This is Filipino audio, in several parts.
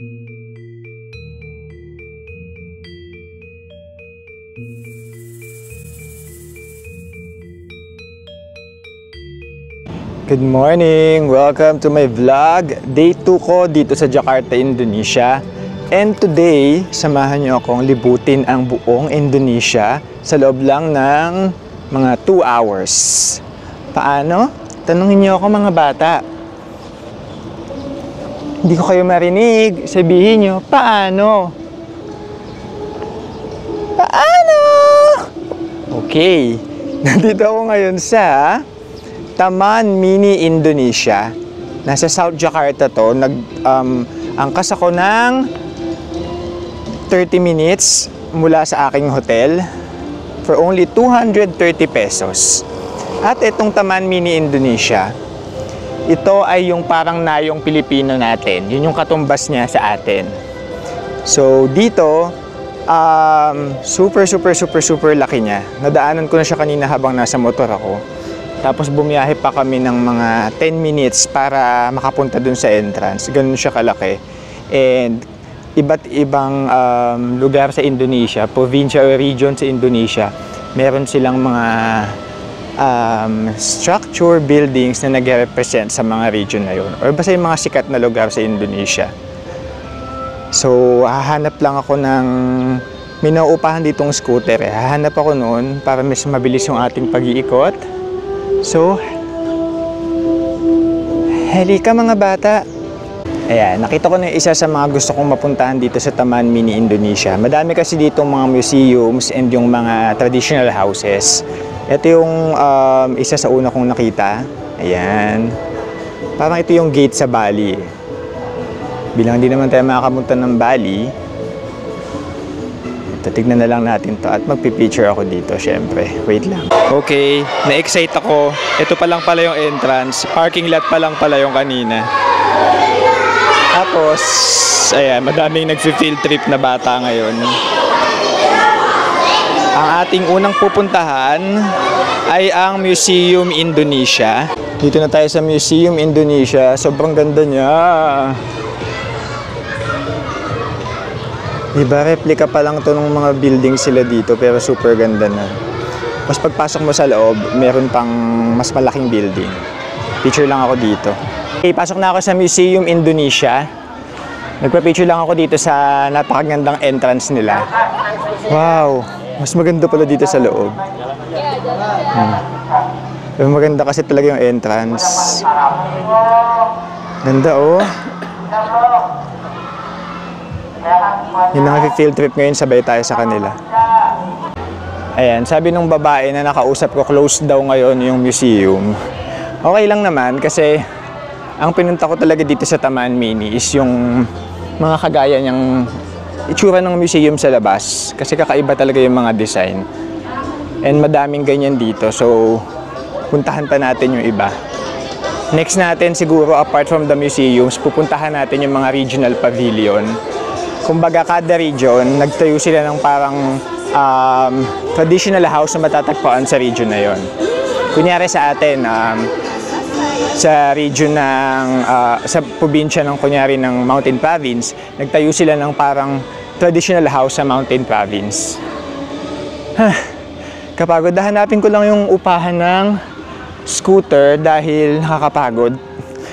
Good morning! Welcome to my vlog. Day 2 ko dito sa Jakarta, Indonesia. And today, samahan niyo akong libutin ang buong Indonesia sa loob lang ng mga 2 hours. Paano? Tanungin niyo ako mga bata. Hindi ko kayo marinig. Sabihin niyo, paano? Paano? Okay. Nandito ako ngayon sa Taman Mini Indonesia. Nasa South Jakarta to. Angkas ako ng 30 minutes mula sa aking hotel for only 230 pesos. At itong Taman Mini Indonesia, ito ay yung parang nayong Pilipino natin. Yun yung katumbas niya sa atin. So dito, super laki niya. Nadaanan ko na siya kanina habang nasa motor ako. Tapos bumiyahe pa kami ng mga 10 minutes para makapunta dun sa entrance. Ganun siya kalaki. And iba't ibang lugar sa Indonesia, provincia o region sa Indonesia, meron silang mga structure, buildings na nag-represent sa mga region na yun. Or basta yung mga sikat na lugar sa Indonesia. So, hahanap lang ako ng may nauupahan ditong scooter. Hahanap ako noon para mas mabilis yung ating pag-iikot. So, halika mga bata. Ayan, nakita ko na isa sa mga gusto kong mapuntahan dito sa Taman Mini Indonesia. Madami kasi dito mga museums and yung mga traditional houses. Ito yung isa sa una kong nakita. Ayan. Parang ito yung gate sa Bali. Bilang hindi naman tayo makakapunta ng Bali, tignan na lang natin to at magpipicture ako dito syempre. Wait lang. Okay, na-excite ako. Ito pa lang pala yung entrance. Parking lot pa lang pala yung kanina. Tapos, ayan, madaming nag-field trip na bata ngayon. Ang ating unang pupuntahan ay ang Museum Indonesia. Dito na tayo sa Museum Indonesia. Sobrang ganda niya. Diba, replika pa lang to ng mga building sila dito pero super ganda na. Mas pagpasok mo sa loob, meron pang mas malaking building. Picture lang ako dito. Okay, pasok na ako sa Museum Indonesia. Nagpa-picture lang ako dito sa napakagandang entrance nila. Wow, mas maganda pala dito sa loob. Pero maganda kasi talaga yung entrance. Ganda oh. Yung naka-field trip ngayon, sabay tayo sa kanila. Ayan, sabi nung babae na nakausap ko, closed daw ngayon yung museum. Okay lang naman kasi ang pinunta ko talaga dito sa Taman Mini is yung mga kagaya niyang itsura ng museum sa labas. Kasi kakaiba talaga yung mga design. And madaming ganyan dito, so puntahan pa natin yung iba. Next natin siguro, apart from the museums, pupuntahan natin yung mga regional pavilion. Kumbaga kada region, nagtayo sila ng parang traditional house na matatagpuan sa region na yon. Kunyari sa atin, sa region ng, sa probinsya ng kunyari ng Mountain Province, nagtayo sila ng parang traditional house sa Mountain Province. Kapagod, hanapin ko lang yung upahan ng scooter dahil nakakapagod.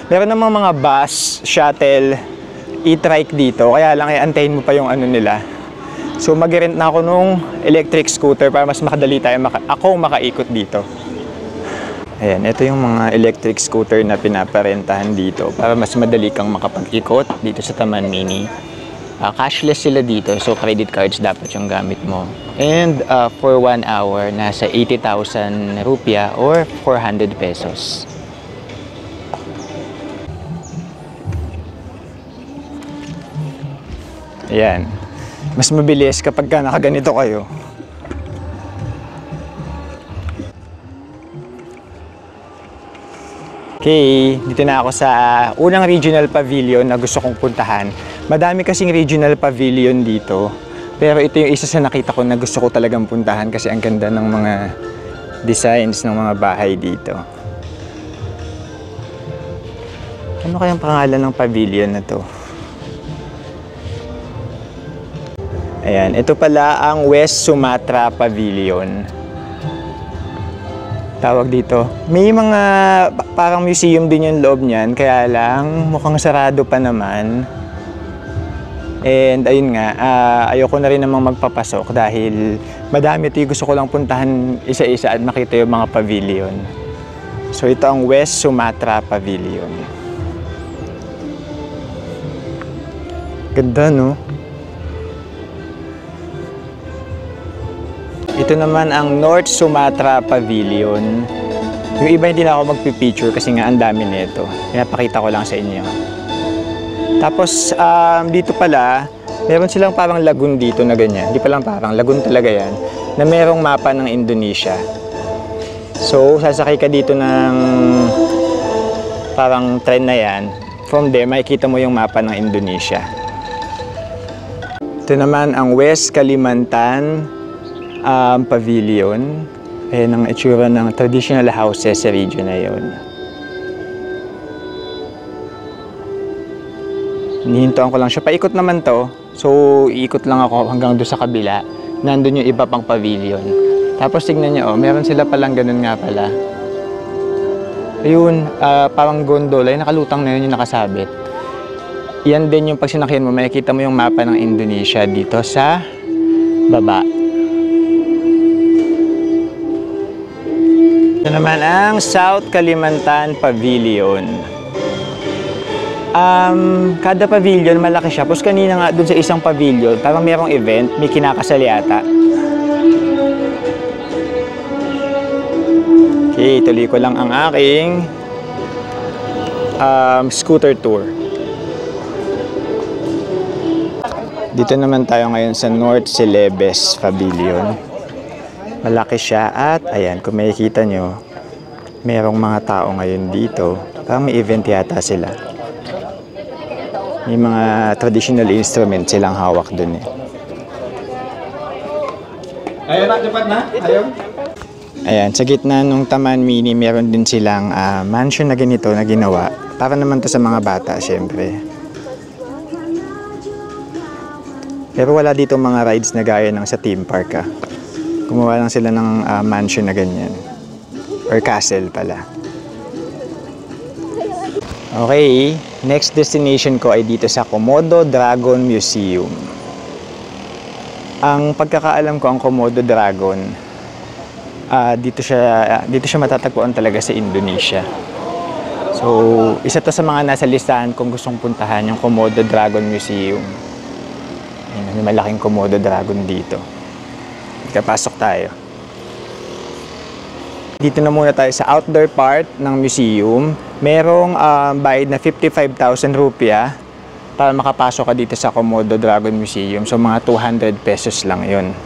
Meron namang mga bus, shuttle, e-trike dito, kaya lang antayin mo pa yung ano nila. So mag-rent na ako nung electric scooter para mas makadali tayo ako makaikot dito. Ayan, ito yung mga electric scooter na pinaparentahan dito para mas madali kang makapag-ikot dito sa Taman Mini. Cashless sila dito, so credit cards dapat yung gamit mo. And for 1 hour, nasa 80,000 rupiah or 400 pesos. Ayan. Mas mabilis kapag nakaganito kayo. Okay, dito na ako sa unang regional pavilion na gusto kong puntahan. Madami kasing regional pavilion dito. Pero ito yung isa sa nakita ko na gusto ko talagang puntahan kasi ang ganda ng mga designs ng mga bahay dito. Ano kayang pangalan ng pavilion na to? Ayan, ito pala ang West Sumatra Pavilion. Tawag dito. May mga parang museum din yung loob niyan, kaya lang mukhang sarado pa naman. And ayun nga, ayoko na rin namang magpapasok dahil madami ito. Gusto ko lang puntahan isa-isa at makita yung mga pavilion. So ito ang West Sumatra Pavilion. Ganda, no? Ito naman ang North Sumatra Pavilion. Yung iba hindi na ako magpipicture kasi nga ang dami nito. Kaya pakita ko lang sa inyo. Tapos dito pala, meron silang parang lagoon dito na ganyan. Hindi pa lang parang, lagoon talaga yan. Na merong mapa ng Indonesia. So, sasakay ka dito ng parang train na yan. From there, makikita mo yung mapa ng Indonesia. Ito naman ang West Kalimantan Pavilion. Ayan ang itsura ng traditional houses sa region na yun. Hinihintuan ko lang siya. Paikot naman to. So, iikot lang ako hanggang doon sa kabila. Nandun yung iba pang pavilion. Tapos tignan nyo, meron sila palang ganun nga pala. Ayun, parang gondola. Yung nakalutang na yun yung nakasabit. Yan din yung pag sinakyan mo, makikita mo yung mapa ng Indonesia dito sa baba. Ito naman ang South Kalimantan Pavilion. Kada pavilion malaki siya. Tapos kanina nga dun sa isang pavilion, parang merong event, may kinakasali ata. Okay, tuloy ko lang ang aking scooter tour. Dito naman tayo ngayon sa North Celebes Pavilion. Malaki siya at ayan, kung makikita nyo, merong mga tao ngayon dito. Parang may event yata sila. May mga traditional instruments silang hawak dun eh. Ayaw na, dapat na? Ayaw? Ayan, sa gitna ng Taman Mini, meron din silang mansion na ganito na ginawa. Para naman to sa mga bata, syempre. Pero wala dito mga rides na gaya ng sa theme park. Gumawa lang sila ng mansion na ganyan. Or castle pala. Okay, next destination ko ay dito sa Komodo Dragon Museum. Ang pagkakaalam ko ang Komodo Dragon, dito siya matatagpuan talaga sa Indonesia. So, isa to sa mga nasa listahan kung gustong puntahan, yung Komodo Dragon Museum. May malaking Komodo Dragon dito. Kapasok tayo. Dito na muna tayo sa outdoor part ng museum. Merong bayad na 55,000 rupiah para makapasok ka dito sa Komodo Dragon Museum. So, mga 200 pesos lang yun.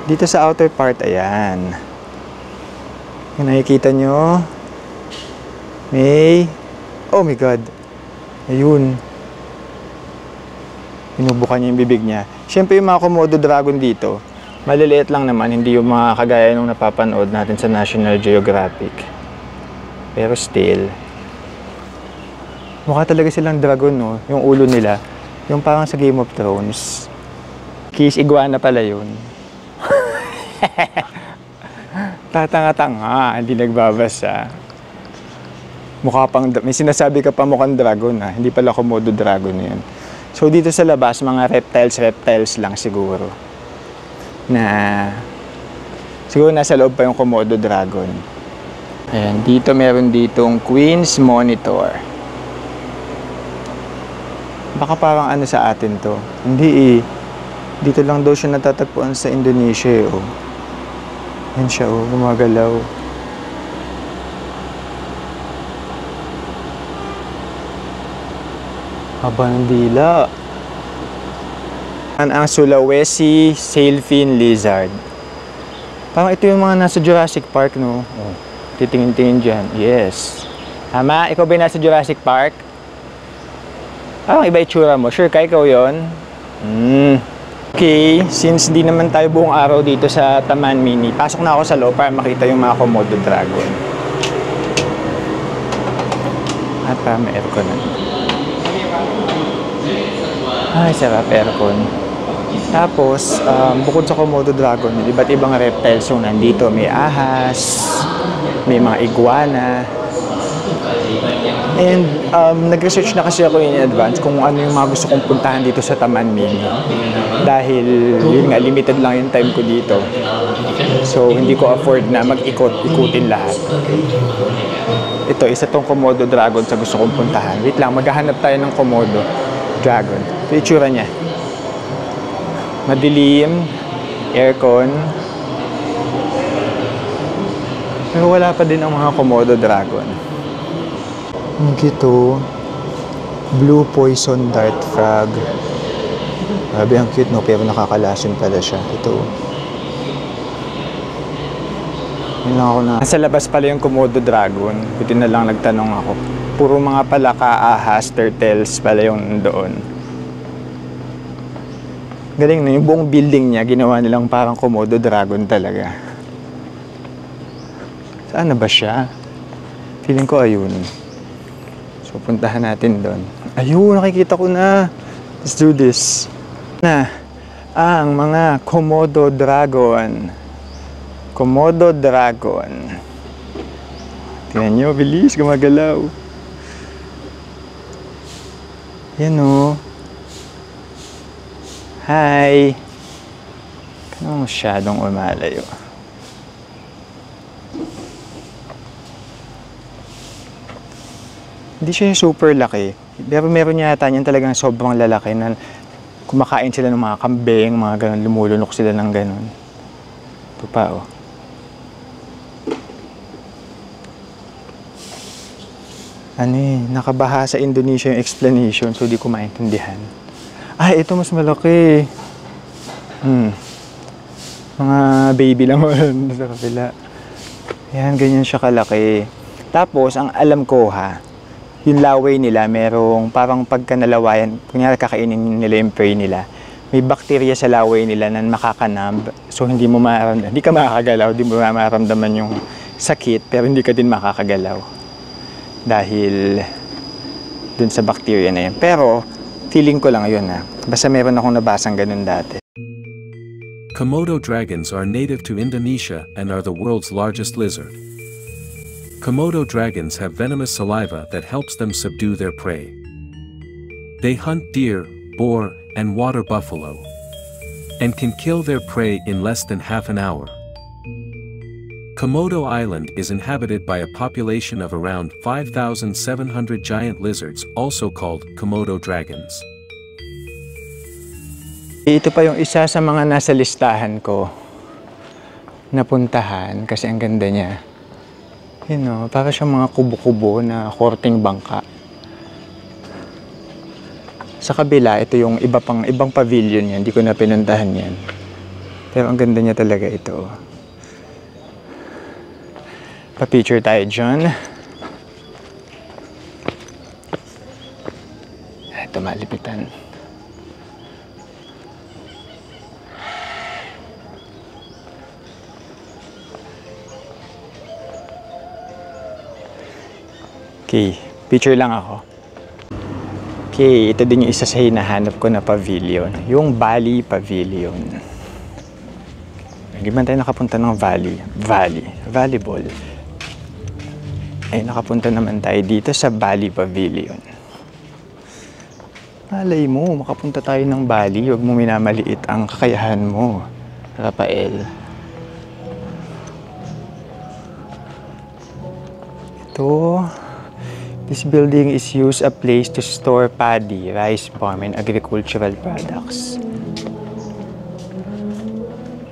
Dito sa outer part, ayan. Kung nakikita nyo, oh my God. Ayun. Pinubukan niya yung bibig niya. Siyempre yung mga Komodo Dragon dito, maliliit lang naman, hindi yung mga kagaya nung napapanood natin sa National Geographic. Pero still, mukha talaga silang dragon, no? Yung ulo nila, yung parang sa Game of Thrones. Kiss iguana pala yun. Tatanga-tanga, hindi nagbabasa. Mukha pang, may sinasabi ka pa mukhang dragon, ha? Hindi pala Komodo Dragon yun. So dito sa labas, mga reptiles lang siguro. Na siguro nasa loob pa yung Komodo Dragon. Ayan, dito meron ditong Queen's Monitor. Baka parang ano sa atin to. Hindi eh. Dito lang daw siya natatagpuan sa Indonesia eh, oh. Yan siya oh, gumagalaw. Haba ng dila. Ang Sulawesi Sailfin Lizard. Parang ito yung mga nasa Jurassic Park, no? Oh, titingin-tingin dyan. Yes. Tama? Ikaw ba yung nasa Jurassic Park? Parang iba itsura mo. Sure ka, ikaw yun? Okay, since di naman tayo buong araw dito sa Taman Mini, pasok na ako sa loob para makita yung mga Komodo Dragon. At para may aircon na. Ay, sarap aircon. Tapos, bukod sa Komodo dragon, iba't ibang reptiles yung nandito. May ahas, may mga iguana. And nag-research na kasi ako in advance kung ano yung mga gusto kong puntahan dito sa Taman Mini. Dahil yun nga, limited lang yung time ko dito. So, hindi ko afford na mag-ikutin lahat. Ito, isa tong Komodo dragon sa gusto kong puntahan. Wait lang, maghahanap tayo ng Komodo dragon. Ito yung itsura niya. Madilim, aircon. Pero wala pa din ang mga Komodo dragon. Ang cute. Blue poison dart frog. Grabe, ang cute, no? Pero nakakalason pala siya. Ito. Yun lang ako na. Nasa labas pala yung Komodo dragon. Buti na lang nagtanong ako. Puro mga palaka, ahas, turtles pala yung doon. Galing na, yung buong building niya, ginawa nilang parang Komodo dragon talaga. Saan na ba siya? Feeling ko ayun. So, puntahan natin doon. Ayun, nakikita ko na. Let's do this. Na, ang mga Komodo dragon. Komodo dragon. Tingnan nyo, bilis, gumagalaw. Yan o. Hi! Kano masyadong umalayo? Hindi siya super laki. Pero meron yata niyan talagang sobrang lalaki na kumakain sila ng mga kambing, mga ganun, lumulunok sila ng ganun. Ito pa oh. Ano eh, nakabaha sa Indonesia yung explanation so di ko maintindihan. Ay, ito mas malaki. Mga baby lang sa kabila. Yan, ganyan siya kalaki. Tapos, ang alam ko ha, yung laway nila, merong parang pagka nalawayan, kunyari kakainin nila yung prey nila, may bakterya sa laway nila na makakanab. So, hindi mo mararamdaman, hindi ka makakagalaw, hindi mo mararamdaman yung sakit, pero hindi ka din makakagalaw. Dahil dun sa bakterya na yun. Pero, feeling ko lang yun ha. Basta meron akong nabasang ganun dati. Komodo dragons are native to Indonesia and are the world's largest lizard. Komodo dragons have venomous saliva that helps them subdue their prey. They hunt deer, boar, and water buffalo, and can kill their prey in less than half an hour. Komodo Island is inhabited by a population of around 5,700 giant lizards, also called Komodo dragons. Ito pa yung isa sa mga nasa listahan ko na puntahan kasi ang ganda niya. You know, para siyang mga kubo-kubo na korteng bangka. Sa kabila, ito yung ibang pavilion yan. Hindi ko na pinuntahan yan. Pero ang ganda niya talaga ito. Pa-picture tayo dyan. Ito malipitan. Okay, picture lang ako. Okay, ito din yung isa sa hinahanap ko na pavilion. Yung Bali Pavilion. Hindi man tayo nakapunta ng volleyball. Ay, nakapunta naman tayo dito sa Bali Pavilion. Malay mo, makapunta tayo ng Bali. Huwag mo minamaliit ang kakayahan mo, Rafael. Ito. This building is used a place to store paddy, rice farm, and agricultural products.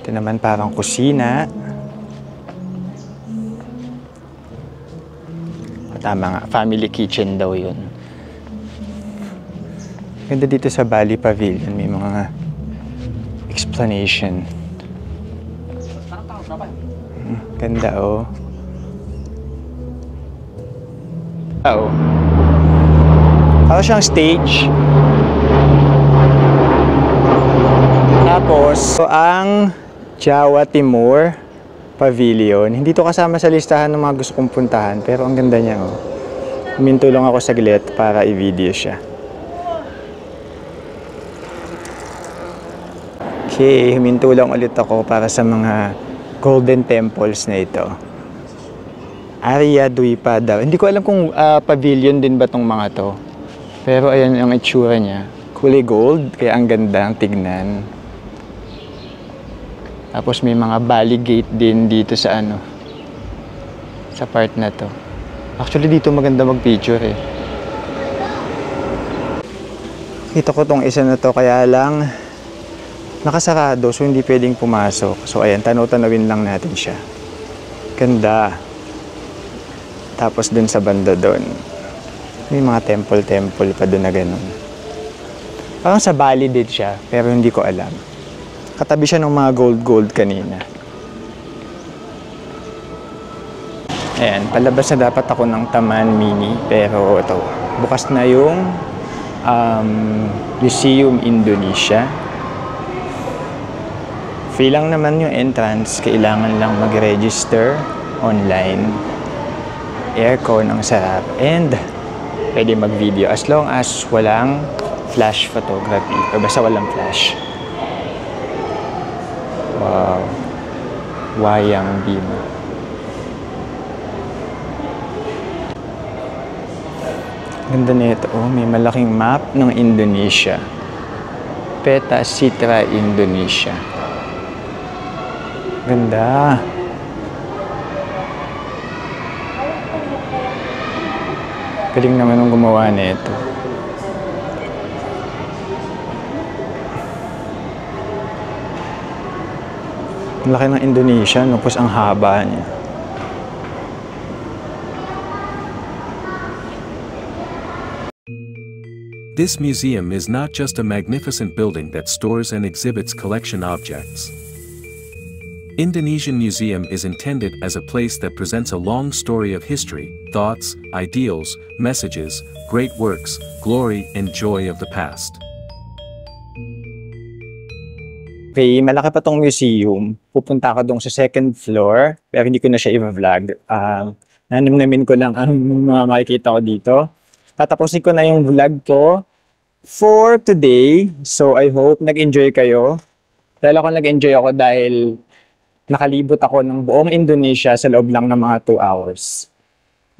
Ito naman parang kusina. Tama nga, family kitchen daw yun. Ganda dito sa Bali Pavilion, may mga explanation. Ganda oh. Oh. Parang siyang stage. Tapos, ang Jawa Timur Pavilion. Hindi to kasama sa listahan ng mga gusto kong puntahan, pero ang ganda niya oh. Huminto lang ako saglit para i-video siya. Okay, huminto lang ulit ako para sa mga golden temples na ito. Arya Dwipa. Hindi ko alam kung pavilion din ba tong mga to. Pero ayan ang itsura niya. Kulay gold, kaya ang ganda ang tignan. Tapos may mga valley gate din dito sa sa part na to. Actually dito maganda mag-picture eh. Kita ko tong isa na to, kaya lang nakasarado, so hindi pwedeng pumasok. So ayan, tanaw-tanawin lang natin siya. Ganda. Tapos dun sa banda dun, may mga temple pa dun na ganun. Parang sa Bali din siya, pero hindi ko alam. Katabi siya ng mga gold kanina. Ayan, palabas na dapat ako ng Taman Mini, pero ito, bukas na yung Museum Indonesia. Free lang naman yung entrance, kailangan lang mag-register online. Aircon ang sarap, and pwede mag-video as long as walang flash photography, o basta walang flash. Wow, wayang beam. Ganda nito, may malaking map ng Indonesia. Peta Citra, Indonesia. Ganda. Galing naman ang gumawa nito. Ang laki ng Indonesia, tapos ang haba niya. This museum is not just a magnificent building that stores and exhibits collection objects. Indonesian Museum is intended as a place that presents a long story of history, thoughts, ideals, messages, great works, glory, and joy of the past. Okay, malaki pa tong museum. Pupunta ako dong sa second floor, pero hindi ko na siya i-vlog. Nanamnamin ko lang ang mga makikita ko dito. Tatapusin ko na yung vlog ko for today. So I hope nag-enjoy kayo. Dahil nag-enjoy ako dahil nakalibot ako ng buong Indonesia sa loob lang ng mga 2 hours.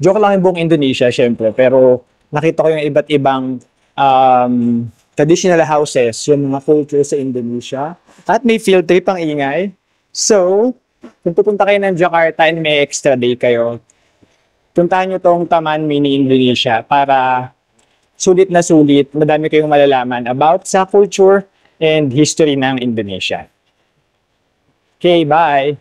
Joke lang yung buong Indonesia, syempre. Pero nakita ko yung iba't ibang traditional houses, yung mga culture sa Indonesia. At may field trip ang ingay. So, kung pupunta kayo ng Jakarta and may extra day kayo, puntahan nyo tong Taman Mini Indonesia para sulit na sulit, madami kayong malalaman about sa culture and history ng Indonesia. Okay, bye!